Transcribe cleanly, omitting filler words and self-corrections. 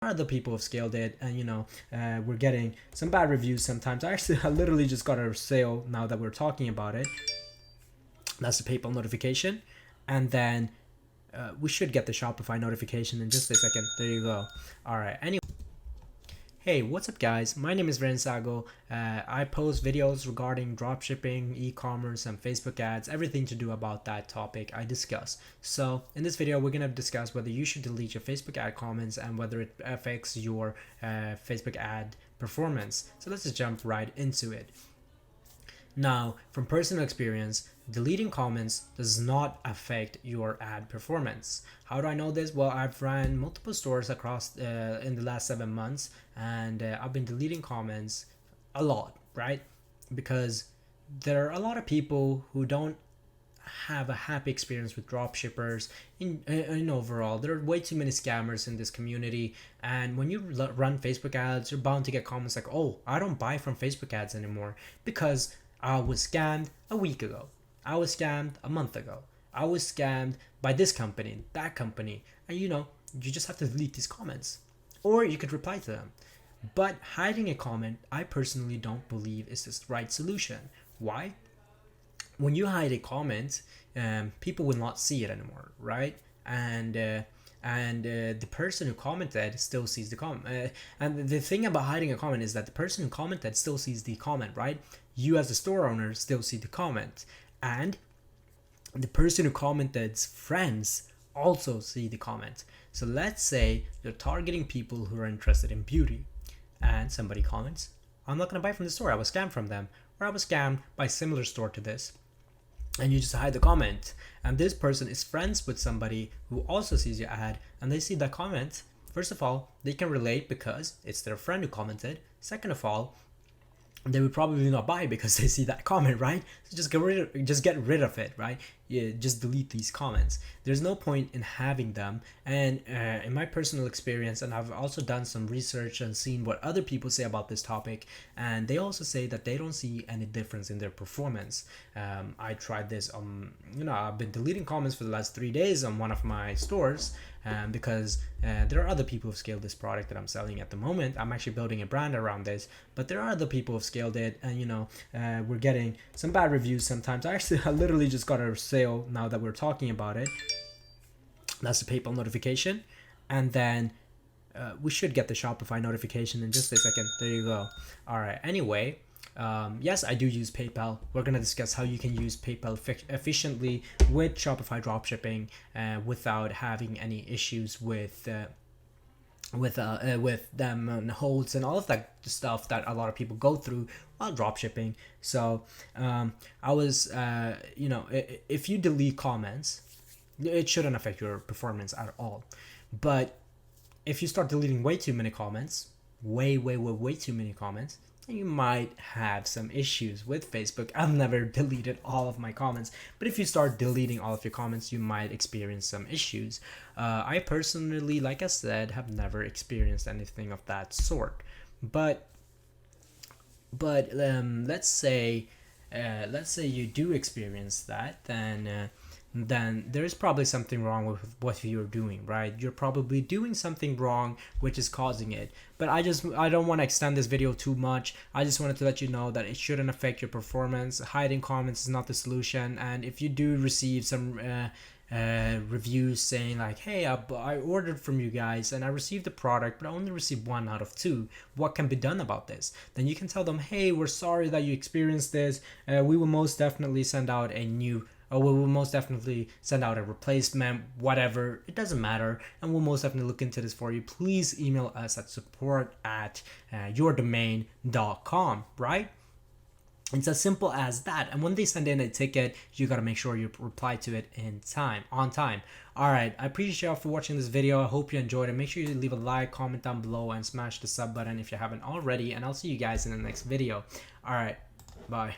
Other people have scaled it, and we're getting some bad reviews sometimes. I literally just got a sale now that we're talking about it. That's the PayPal notification, and then we should get the Shopify notification in just a second. There you go. All right, anyway. Hey, what's up guys? My name is Rensago. I post videos regarding dropshipping, e-commerce, and Facebook ads, everything to do about that topic I discuss. So in this video, we're going to discuss whether you should delete your Facebook ad comments and whether it affects your Facebook ad performance. So let's just jump right into it. Now, from personal experience, deleting comments does not affect your ad performance. How do I know this? Well, I've ran multiple stores across in the last 7 months, and I've been deleting comments a lot, right? Because there are a lot of people who don't have a happy experience with dropshippers in overall. There are way too many scammers in this community, and when you run Facebook ads, you're bound to get comments like, oh, I don't buy from Facebook ads anymore because I was scammed a week ago. I was scammed a month ago. I was scammed by this company, that company. And you just have to delete these comments. Or you could reply to them. But hiding a comment, I personally don't believe is the right solution. Why? When you hide a comment, people will not see it anymore, right? And the person who commented still sees the comment. And the thing about hiding a comment is that the person who commented still sees the comment, right? You as the store owner still see the comment, and the person who commented's friends also see the comment. So let's say you're targeting people who are interested in beauty, and somebody comments, I'm not going to buy from the store, I was scammed from them, or I was scammed by a similar store to this. And you just hide the comment, and this person is friends with somebody who also sees your ad, and they see that comment. First of all, they can relate because it's their friend who commented. Second of all, they would probably not buy because they see that comment, right? So just get rid of it, right? Yeah, just delete these comments. There's no point in having them. And in my personal experience, and I've also done some research and seen what other people say about this topic, and they also say that they don't see any difference in their performance. I tried this I've been deleting comments for the last 3 days on one of my stores, because there are other people who've scaled this product that I'm selling at the moment. I'm actually building a brand around this, but there are other people who've scaled it, and we're getting some bad reviews sometimes. I literally just got a sale now that we're talking about it. That's the PayPal notification, and then we should get the Shopify notification in just a second. There you go. All right, anyway, yes, I do use PayPal. We're going to discuss how you can use PayPal efficiently with Shopify Dropshipping without having any issues with them and holds and all of that stuff that a lot of people go through while dropshipping. So I was if you delete comments, it shouldn't affect your performance at all. But if you start deleting way too many comments, way too many comments, you might have some issues with Facebook. I've never deleted all of my comments, but if you start deleting all of your comments, you might experience some issues. I personally, like I said, have never experienced anything of that sort. But let's say you do experience that, then there's probably something wrong with what you're doing, right? You're probably doing something wrong which is causing it. But I don't want to extend this video too much. I just wanted to let you know that it shouldn't affect your performance. Hiding comments is not the solution. And if you do receive some reviews saying like, hey, I ordered from you guys and I received the product, but I only received 1 out of 2, what can be done about this? Then you can tell them, hey, we're sorry that you experienced this. We will most definitely send out a replacement, whatever, it doesn't matter, and we'll most definitely look into this for you. Please email us at support@yourdomain.com, right? It's as simple as that. And when they send in a ticket, you got to make sure you reply to it on time. All right, I appreciate y'all for watching this video. I hope you enjoyed it. Make sure you leave a like, comment down below, and smash the sub button if you haven't already, and I'll see you guys in the next video. All right, bye.